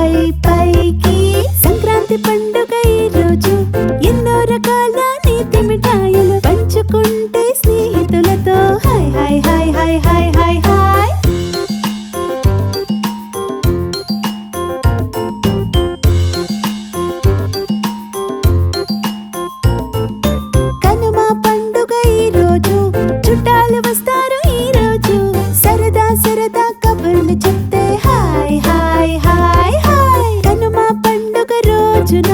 పై పైకి సంక్రాంతి పండుగ ఈ రోజు ఎన్నో రకాల నీతి మిఠాయిలు పంచుకుంటే స్నేహితులతో హాయ్ హాయ్ హాయ్ హాయ్ హాయ్ హాయ్ హాయ్ కనుమ పండుగ ఈ రోజు చుట్టాలు వస్తారు ఈ రోజు సరదా సరదా కబుర్లు చెప్తే హాయ్ హాయ్ హాయ్ హాయ్ కనుమ పండుగ రోజున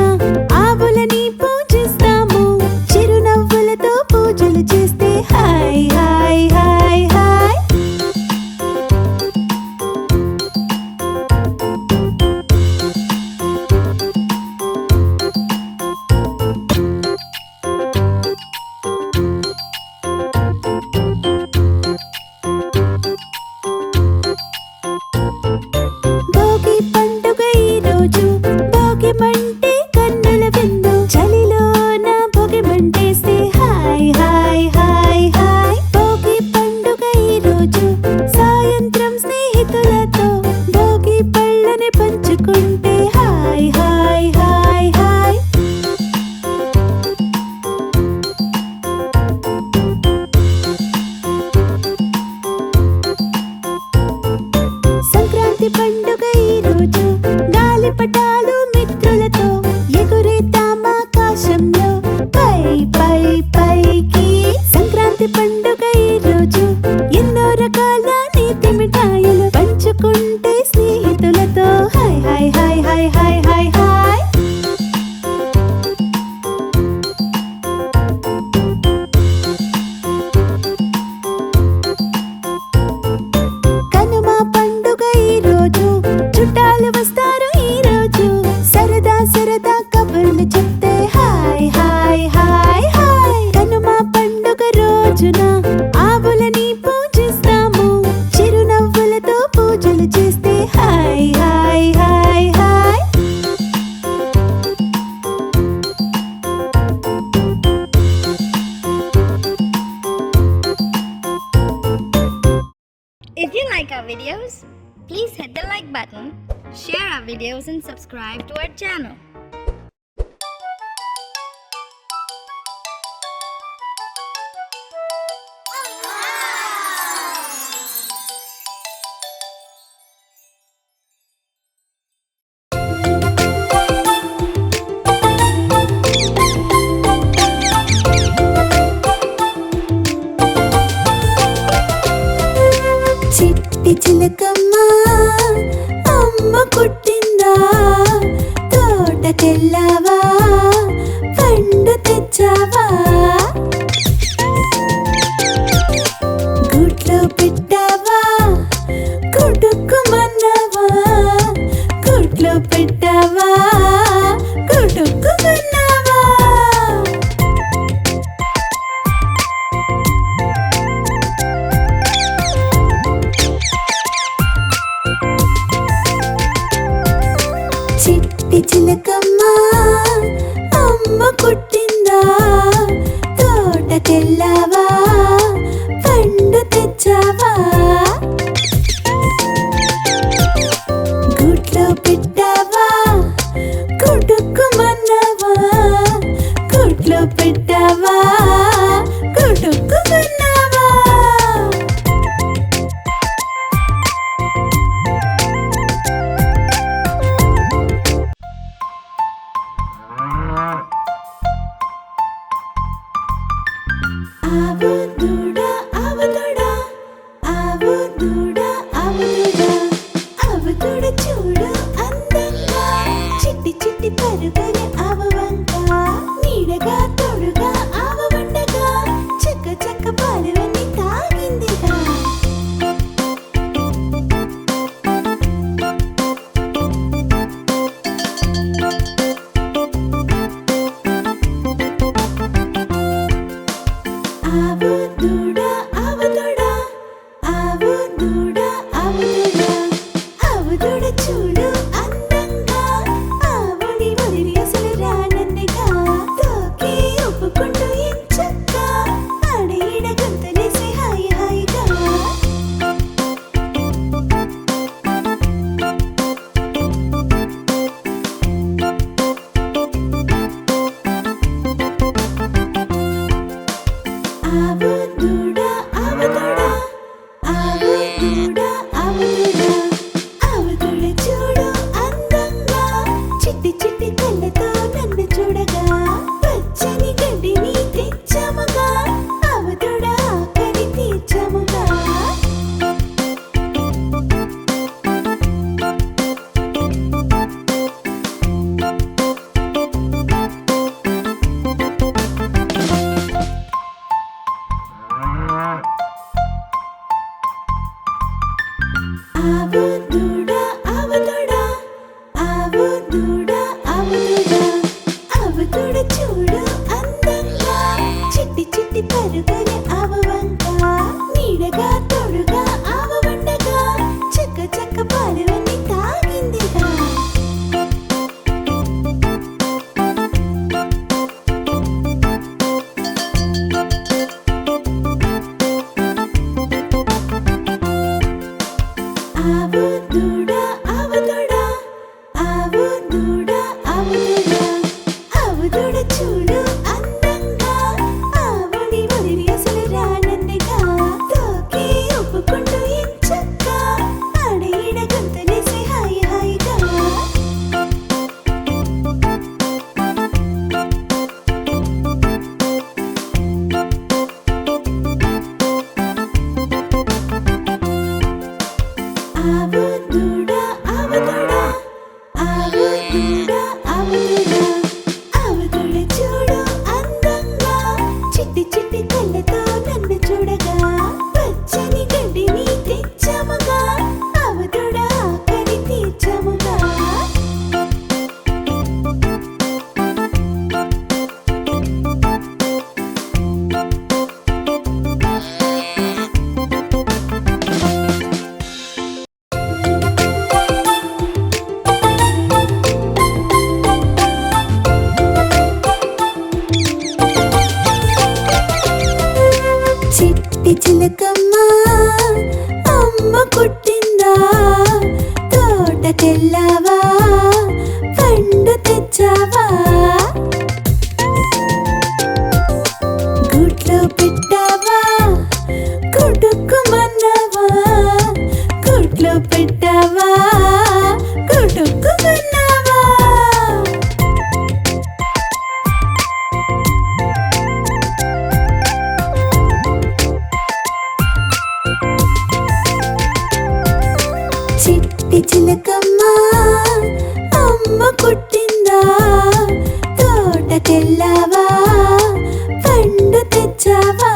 ఆవులని పూజిస్తాము చిరునవ్వులతో పూజలు చేస్తే హాయ్ హాయ్ హాయ్ హాయ్ భోగి పండుగ ఈ రోజు భోగి మంటే కన్నుల విందు చలిలోన భోగి మంటేస్తే హాయ్ హాయ్ హాయ్ హాయ్ భోగి పండుగ ఈ రోజు సాయంత్రం స్నేహితులతో భోగి పళ్ళని పంచుకుంటే హాయ్ హాయ్ హాయ్ హాయ్ సంక్రాంతి పండుగ ఈ రోజు గాలిపటాలు మిత్రులతో ఎగురేద్దాం ఆకాశంలో పై పై పైకి సంక్రాంతి పండుగ ఈ రోజు ఎన్నో రకాల నీతి మిఠాయిలు పంచుకుంటే స్నేహితులతో హాయ్ హాయ్ హాయ్ హాయ్ హాయ్ హాయ్ హాయ్ కనుమ పండుగ ఈ రోజు చుట్టాలు వస్తారు ఈ రోజు సరదా సరదా కబుర్లు చెప్తే హాయ్ హాయ్ హాయ్ హాయ్ కనుమ పండుగ రోజున ఆవులని పూజిస్తాము చిరునవ్వులతో పూజలు చేస్తే హాయ్ హాయ్ హాయ్ hi If you like our videos, please hit the like button, share our videos and subscribe to our channel. చిట్టి చిలకమ్మ అమ్మ పుట్టిందా తోటకెళ్ళావా పండు తెచ్చావా గుడ్లో పెట్టావా గుడుక్కుమన్నావా గుడ్లో పెట్టావా గుడుక్కుమన్నావా చిట్టి చిలకమ్మ అమ్మ పుట్టిందా తోటకెళ్ళావా పండు తెచ్చావా గుడ్లో పెట్టావా గుడుక్కుమన్నావా గుడ్లో పెట్టావా గుడుక్కుమన్నావా ఆవు దూడ ఆవు దూడ ఆవు దూడ ఆవు దూడ ఆవు దూడ చూడు అందంగా చిట్టి చిట్టి పరుగుని ఆవు వంక నీడగా తోడుగా ఆవు వండగా చక్క చక్క పాలువని తాగిందిగా ఆవు దూడ ఆవు దూడ ఆవు దూడ ఆవు దూడ ఆవు దూడ చూడు అందంగా ఆవుని వదిలి అసలు రానందిగా తోకి ఒప్పుకుంటూ ఎంచక్క ఆడీడ గంతులేసి హాయి హాయిగా అమ్మ కుట్టిందా తోటకెళ్ళావా పండు తెచ్చావా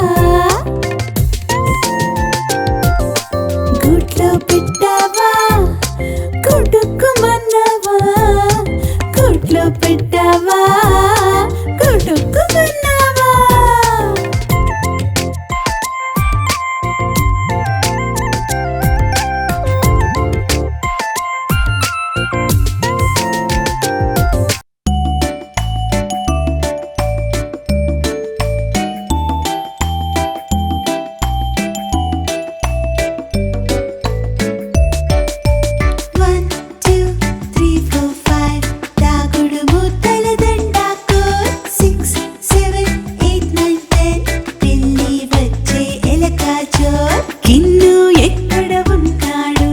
గుడ్లో పెట్టావా కుడుక్కుమన్నావా గుడ్లో పెట్టావా కుడుక్కుమన్నావా One, two, three, four, five. దాగుడు మూతల దండాకు 6, 7, 8, 9, 10. పిల్లి వచ్చే ఎలక జోర్ కిన్ను ఎక్కడ ఉన్నాడు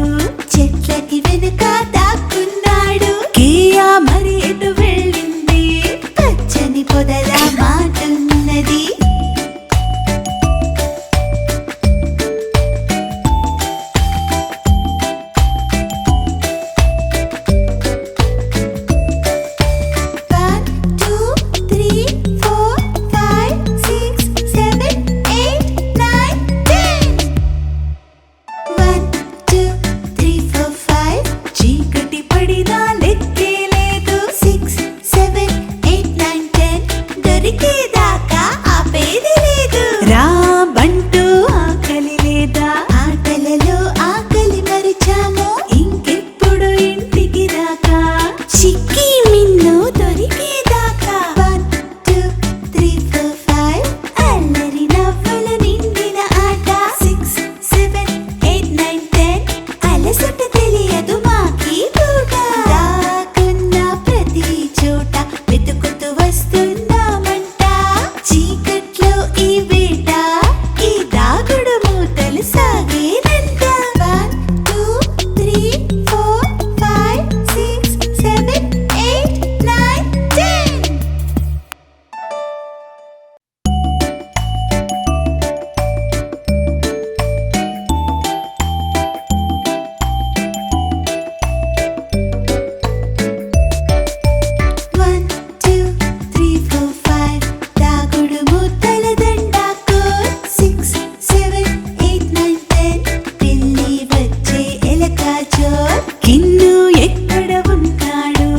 చెట్లకి వెనుక దాక్కున్నాడు కియా మరి ఎటు వెళ్ళింది పచ్చని పొదల మాటున్నది One, two, three, four, five, six, seven, eight, nine, 10. One, two, three, four, five. చీకటి పడినా లెక్కే లేదు 6, 7, 8, 9, 10. దొరికేదాకా ఆపేది లేదు రా బంటూ ఆకలి లేదా ఆటలలో ఆకలి మరిచాము ఇంకెప్పుడు ఇంటికి రాకా చిక్కి మిన్ను దొరికేదాకా 1, 2, 3, 4, 5. అల్లరి నవ్వుల నిండిన ఆట 6, 7, 8, 9, 10. అలసట తెలియదు మాకి పూట దాకున్న ప్రతి చోట వెతుకుతూ వస్తున్నామంట చీకట్లో ఈ వేట ఈ దాగుడు మూతలు సాగేనంట 1, 2, 3, 4, 5, 6, 7, 8, 9, 10. One, two, three, four, five. దాగుడు మూతల దండాకు 6, 7, 8, 9, 10. పిల్లి వచ్చే ఎలక జోర్ కిన్ను ఎక్కడ ఉన్నాడు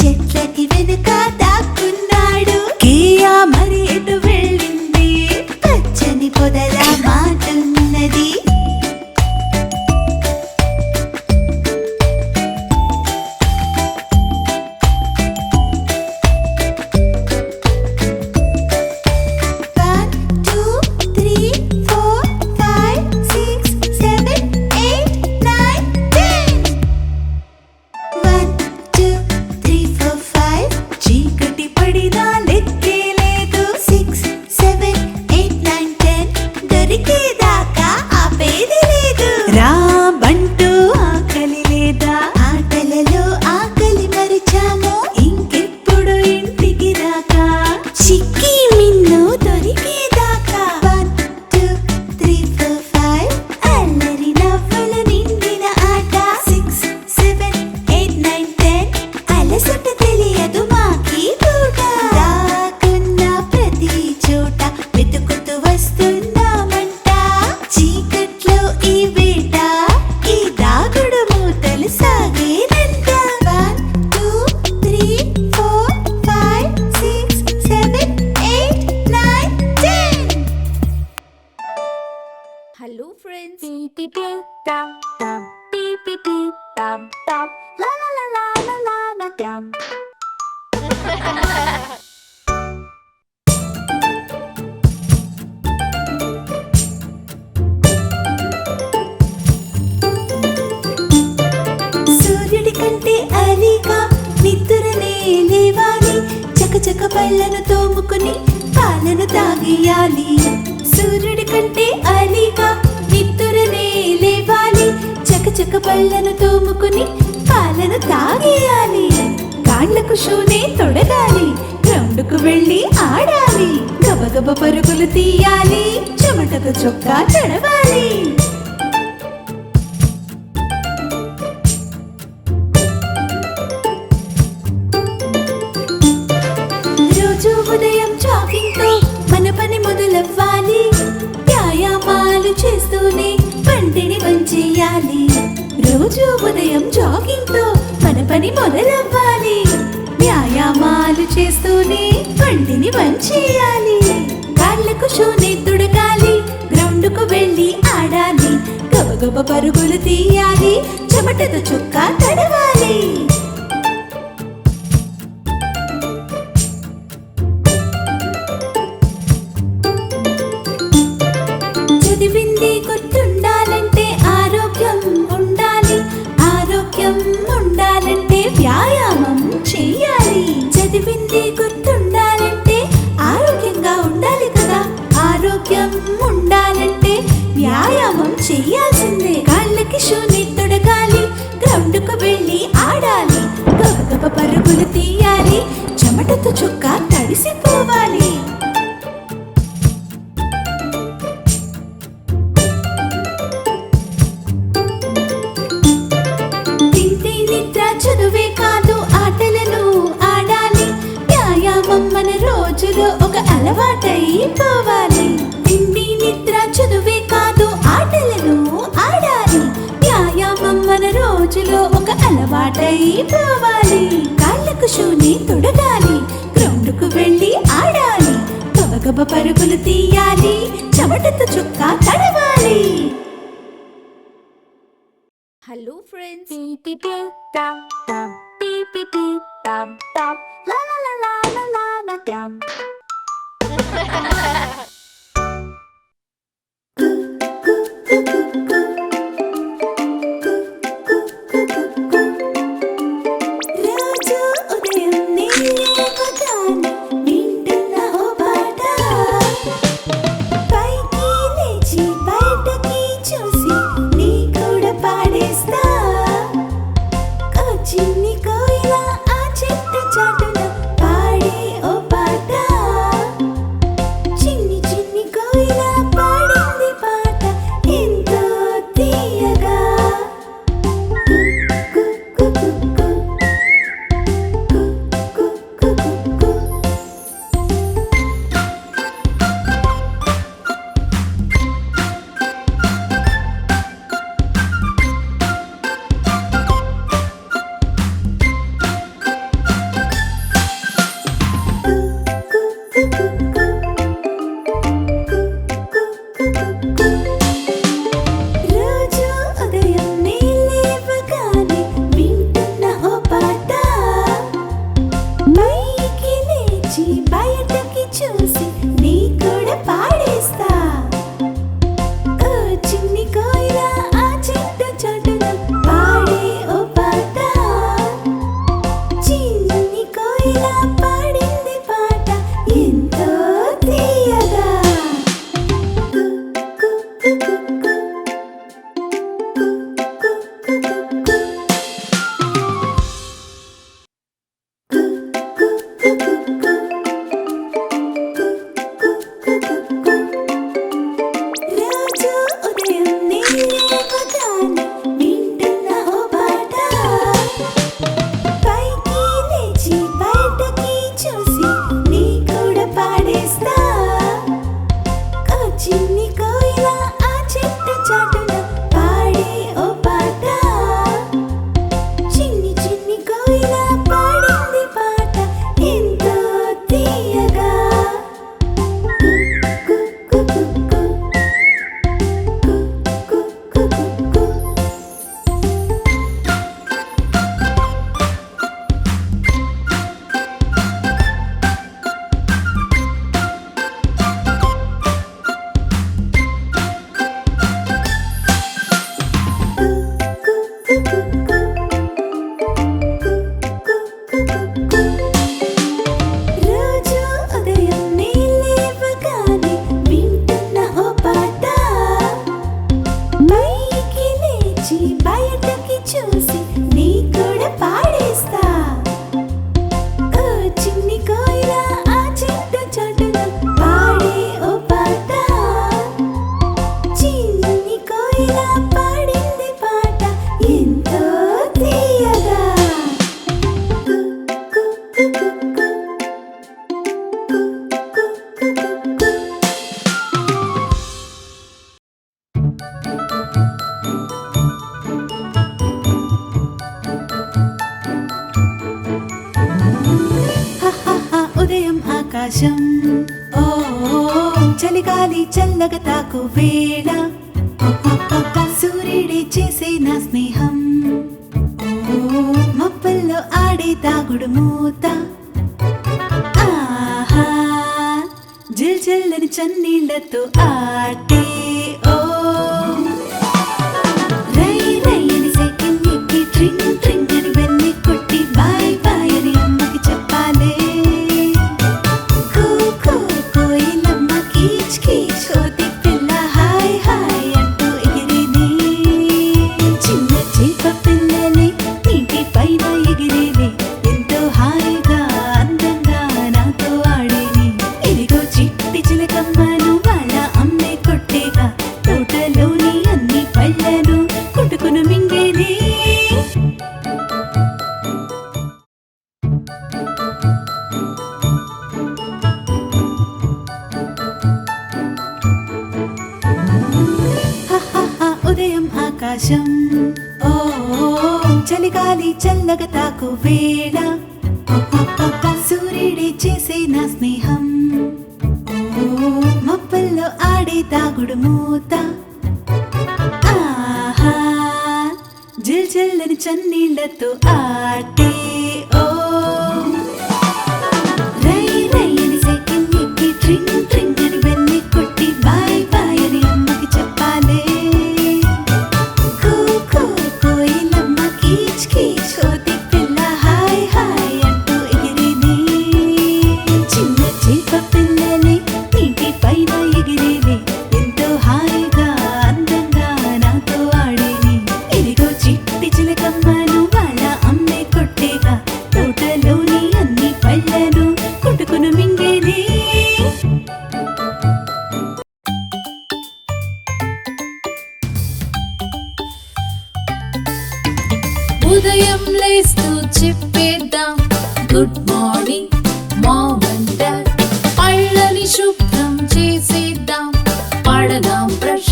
చెట్లకి వెనుక దాక్కున్నాడు కియా మరి ఎటు వెళ్ళింది పచ్చని పొదల మాటున్నది One, two, three, four, five, six, 7, 8, 9, 10. One, two, three, four, five. చీకటి పడినా లెక్కే లేదు 6, 7, 8, 9, 10. దొరికేదాకా ఆపేది లేదు రా బంటూ ఆకలి లేదా ఆటలలో ఆకలి మరిచాము ఇంకెప్పుడు ఇంటికి రాకా చిక్కి మిన్ను దొరికేదాకా 1, 2, 3, 4, 5. అల్లరి నవ్వుల నిండిన ఆట 6, 7, 8, 9, 10. అలసట తెలియదు మాకి పూట దాకున్న ప్రతి చోట వెతుకుతూ వస్తున్నామంట చీకట్లో ఈ వేట ఈ దాగుడు మూతలు సాగేనంట 1, 2, 3, 4, 5, 6, 7, 8, 9, 10. Hello friends. Beep beep beep dum dum. Beep beep beep dum dum. La la la la la la la dum. సూర్యుడి కంటే అలీగా నిద్రనే లేవాలి చకచక పళ్ళను తోముకుని పాలను తాగియాలి సూర్యుడి కంటే అలీగా నిద్రనే లేవాలి చకచక పళ్ళను తోముకుని పాలను తాగేయాలి కాళ్ళకు షూనే తొడగాలి గ్రౌండ్కు వెళ్ళి ఆడాలి గబగబ పరుగులు తీయాలి చెమటకు చొక్కా తడవాలి చేస్తూనే పంటిని వంచేయాలి. రోజు ఉదయం జాగింగ్ తో మన పని మొదలవ్వాలి. వ్యాయామాలు చేస్తూనే పంటిని వంచేయాలి. కాళ్ళకు షూని తుడకాలి, గ్రౌండ్ కు వెళ్ళి ఆడాలి. గబగబ పరుగులు తీయాలి, చెమటతో చుక్క తడవాలి. చదివింది గుర్తుండాలంటే ఆరోగ్యం ఉండాలి. ఆరోగ్యం ఉండాలంటే వ్యాయామం చెయ్యాలి. చదివింది గుర్తుండాలంటే ఆరోగ్యంగా ఉండాలి కదా. ఆరోగ్యం ఉండాలంటే వ్యాయామం చెయ్యాల్సిందే. కాళ్ళకి షూని తొడగాలి, గ్రౌండ్ కు వెళ్ళి ఆడాలి. గబగబ పరుగులు తీయాలి, చెమటతో చుక్క తడిసిపోవాలి. తిండి నిద్ర చదువే కాదు, ఆటలను ఆడాలి. వ్యాయామం మన రోజులో ఒక అలవాటైపోవాలి. తిండి నిద్ర చదువే కాదు, ఆటలను ఆడాలి. వ్యాయామం మన రోజులో ఒక అలవాటైపోవాలి. కాళ్ళకు షూని తొడగాలి, గ్రౌండ్ కు వెళ్ళి ఆడాలి. గబగబ పరుగులు తీయాలి, చెమటతో చుక్క తడవాలి. Hello friends. Beep beep beep dum dum. Beep beep beep dum dum. La la la la la la la dum. రోజు ఉదయం లేవగానే వింటున్న ఓ పాట, పైకి లేచి బయటకి చూసి నీ కూడా పాడేస్తా. చిన్ని కోయిల ఆ చెట్టు చాటున పాడే ఓ పాట. ఆకాశం ఓ చలిగాలి చల్లగా తాకు వేళ సూర్యుడే చేసే నా స్నేహం ఓ మబ్బల్లో ఆడే తాగుడు మూత ఆహా జిల్ జిల్లని చన్నీళ్లతో ఆటే ఓ రై రై అని సైకిల్ ఎక్కి ట్రింగ్ ట్రింగ్ అని వెళ్ళి కొట్టి బాయ్ బాయ్ అని అమ్మకి చెప్పాలే కూ కూ కోయిలమ్మ కీచ్ కీచ్ కోతి పిల్ల హాయ్ హాయ్ అంటూ ఎగిరేది చిన్న చేప పిల్లలే నీటి పైన ఎగిరేది ఎంతో హాయిగా అందంగా నాతో ఆడేది ఇదిగో చిట్టి చిలకమ్మను వాళ్ళ అమ్మే కొట్టేగా తోటలోని అన్ని పళ్ళను కొట్టుకుని మింగేది హహహ, ఉదయం ఆకాశం ఓ చలిగాలి చల్లగా తాకు వేళ సూర్యుడే చేసే నా స్నేహం ఓ మబ్బల్లో ఆడే తాగుడు మూత ఆహా జిల్ జిల్లని చన్నీళ్లతో ఆటే ఓ రై రై అని సైకిల్ ఎక్కి ట్రింగ్ ట్రింగ్ అని వెళ్ళి కొట్టి బాయ్ బాయ్ అని అమ్మకి చెప్పాలే కూ కూ కోయిలమ్మ కీచ్ కీచ్ కోతి పిల్ల హాయ్ హాయ్ అంటూ ఎగిరేది చిన్న చేప పిల్లలే నీటి పైన ఎగిరేది ఎంతో హాయిగా అందంగా నాతో ఆడేది ఇదిగో చిట్టి చిలకమ్మను వాళ్ళ అమ్మే కొట్టేగా తోటలోని అన్ని పళ్ళను కొట్టుకుని మింగేది ఉదయం లేస్తూ చెప్పేద్దాం good morning mom and dad పళ్ళని శుభ్రం చేసేద్దాం పడదాం బ్రష్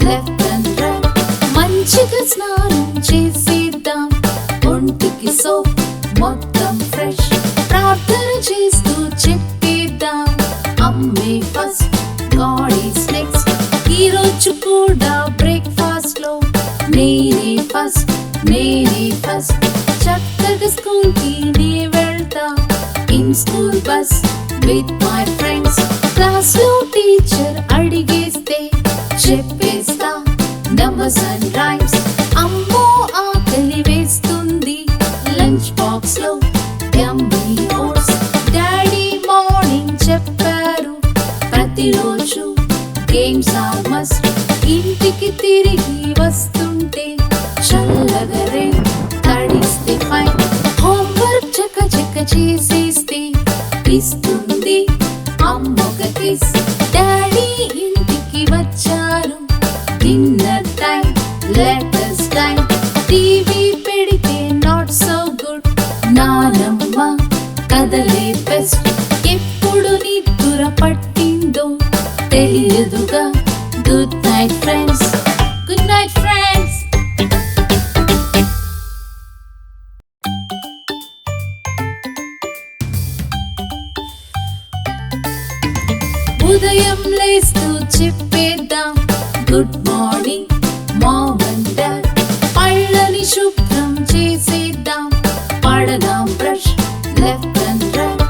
లెఫ్ట్ అండ్ రైట్ మంచిగా స్నానం చేసేద్దాం ఒంటికి సోప్ మొత్తం ఫ్రెష్ ప్రార్థన చేస్తూ చెప్పేద్దాం అమ్మే ఫస్ట్ గాడ్ ఈస్ నెక్స్ట్ ఈరోజు కూడా బ్రేక్ఫాస్ట్ లో నేనే ఫస్ట్ చక్కగా స్కూల్ కి నే వెళ్తా in school bus with my friends class లో టీచర్ అడిగేస్తే చెప్పేస్తా నంబర్స్ అండ్ రైమ్స్ అమ్మో ఆకలి వేస్తుంది లంచ్ బాక్స్ లో యమ్మీ ఓట్స్ డాడీ మార్నింగ్ చెప్పారు ప్రతిరోజు గేమ్స్ ఆర్ మస్ట్ ఇంటికి తిరిగి వస్తుంటే చల్లగా రే తడిస్తే ఫైన్ హోంవర్క్ చక్క చక్క చేసేస్తే ఇస్తుంది అమ్మొక కిస్ డాడీ ఇంటికి వచ్చారు dinner time letters time TV పెడితే నాట్ సో గుడ్ నానమ్మ కదలే బెస్ట్ ఎప్పుడు నిద్ర పట్టిందో తెలియదుగా good night friends good night friends ఉదయం లేస్తూ చెప్పేద్దాం good morning mom and dad పళ్ళని శుభ్రం చేసేద్దాం పడదాం బ్రష్ లెఫ్ట్ అండ్ రైట్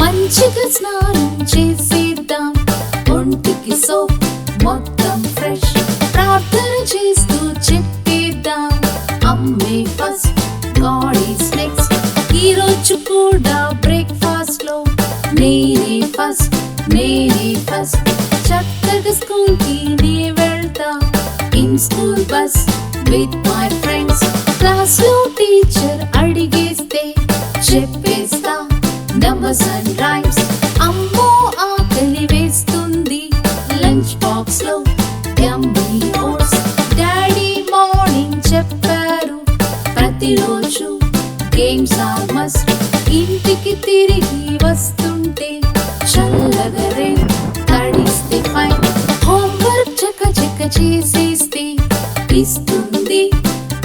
మంచిగా స్నానం చేసేద్దాం ఒంటికి సోప్ మొత్తం ఫ్రెష్ ప్రార్థన చేస్తూ చెప్పేద్దాం అమ్మే ఫస్ట్ గాడ్ ఈస్ నెక్స్ట్ ఈరోజు కూడా బ్రేక్ఫాస్ట్ లో నేనే ఫస్ట్ చక్కగా స్కూల్ కి నే వెళ్తా in school bus with my friends class లో టీచర్ అడిగేస్తే చెప్పేస్తా నంబర్స్ అండ్ రైమ్స్ అమ్మో ఆకలి వేస్తుంది లంచ్ బాక్స్ లో యమ్మీ ఓట్స్ డాడీ మార్నింగ్ చెప్పారు ప్రతిరోజు గేమ్స్ ఆర్ మస్ట్ ఇంటికి తిరిగి వస్తుంటే చల్లగా రే తడిస్తే ఫైన్ హోంవర్క్ చక్క చక్క చేసేస్తే ఇస్తుంది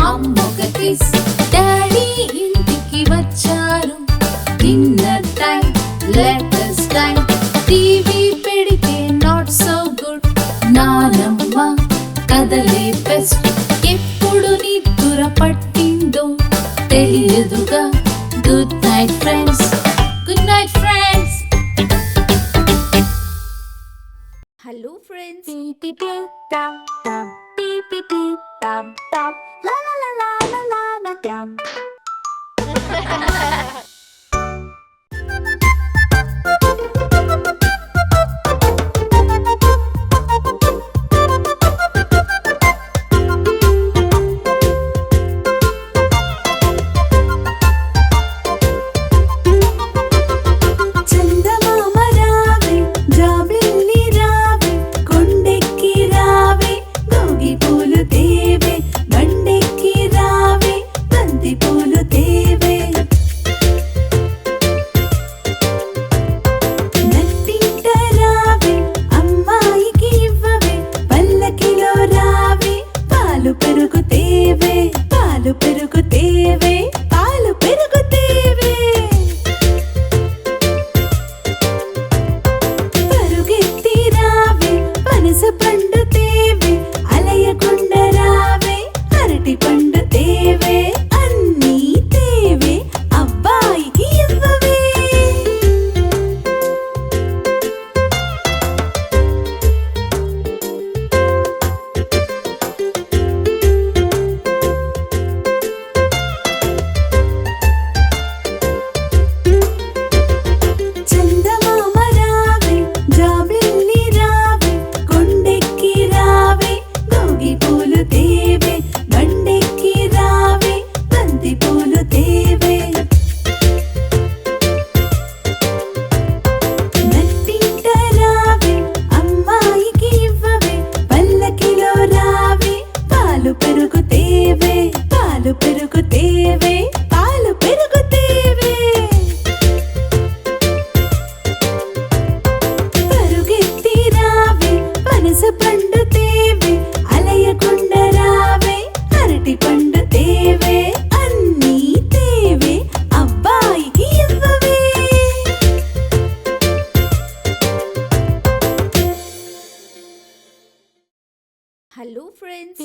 అమ్మొక కిస్ డాడీ ఇంటికి వచ్చారు డిన్నర్ టైం లెటర్స్ టైం ఎదుగా good night friends. Good night friends. Hello friends, చందమామ రావే, జాబిల్లి రావే, కొండెక్కి రావే, గోగి పూలు తేవే, బండెక్కి రావే, బంతి పూలు తేవే. నట్టింట రావే, అమ్మాయికి ఇవ్వవే, పల్లకిలో రావే, పాలు పెరుగు తేవే, పాలు పెరుగు తేవే, పాలు పెరుగు తేవే. పరుగెత్తి రావే, పనస పండు తేవే, అలయకుండ రావే, అరటి పండు తేవే, అన్నీ తేవే, అబ్బాయికి ఇవ్వవే. చందమామ రావే, జాబిల్లి రావే, కొండెక్కి రావే, గోగి పూలు తేవే, బండెక్కి రావే, బంతి పూలు తేవే. నట్టింట రావే, అమ్మాయికి ఇవ్వవే, పల్లకిలో రావే, పాలు పెరుగు తేవే, పాలు పెరుగు తేవే, పాలు పెరుగు తేవే. పరుగెత్తి రావే, పనస పండు తేవే, అలయకుండ రావే, అరటి పండు తేవే, అన్నీ తేవే, అబ్బాయికి ఇవ్వవే. హలో ఫ్రెండ్స్,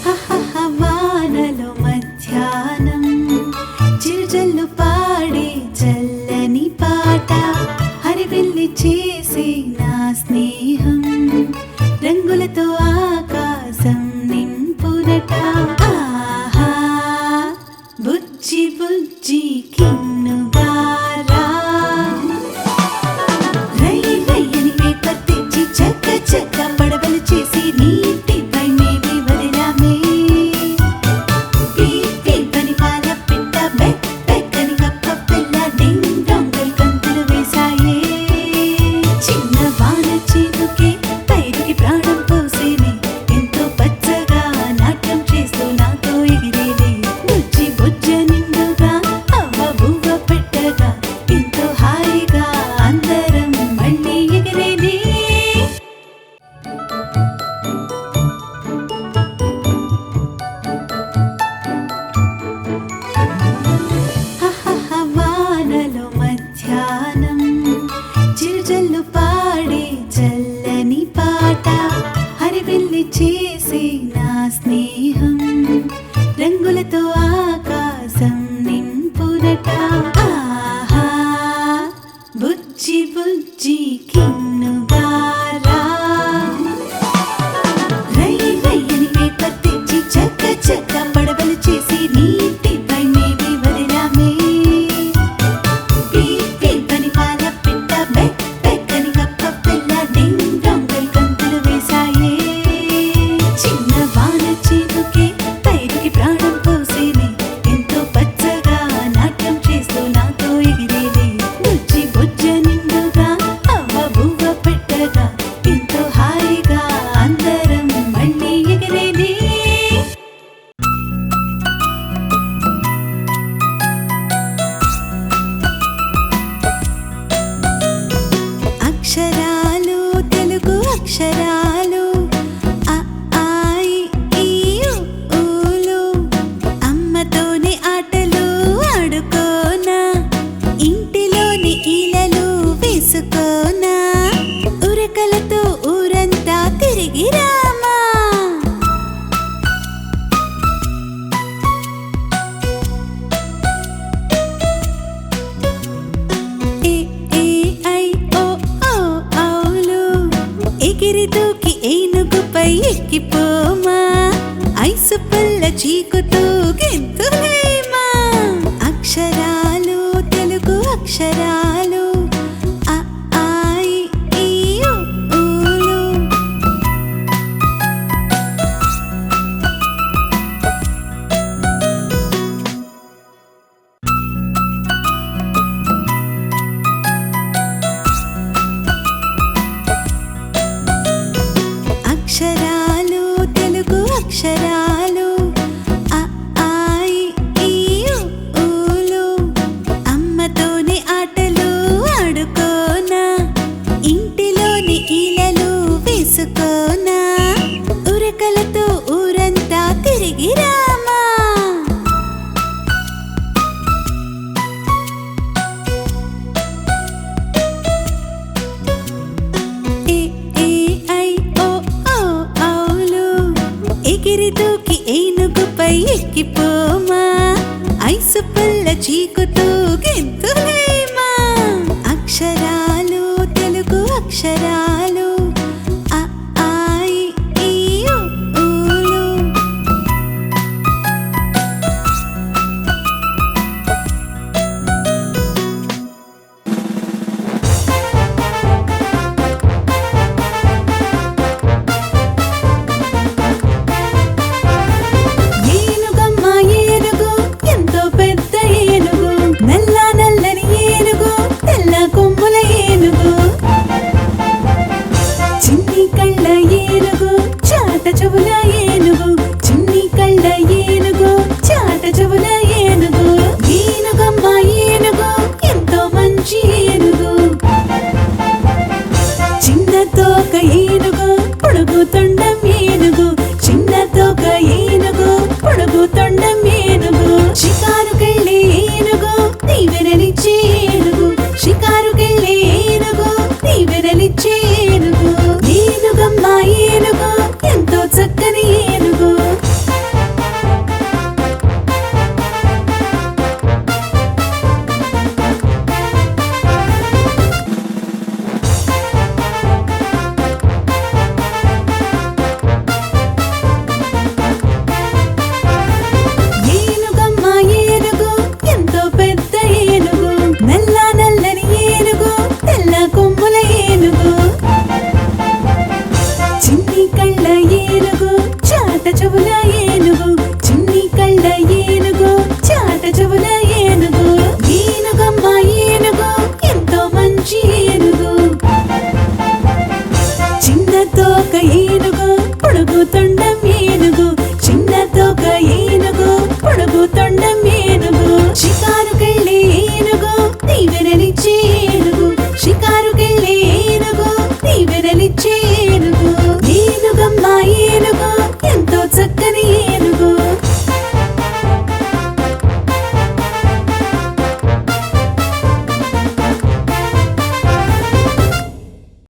హహహ వానలో మధ్యాహ్నం చిరుజల్లు పాడే చల్లని పాట, హరివిల్లి చేసే నా స్నేహం, రంగులతో ఆకాశం నింపునట. ఆహా బుజ్జి చీకుతూ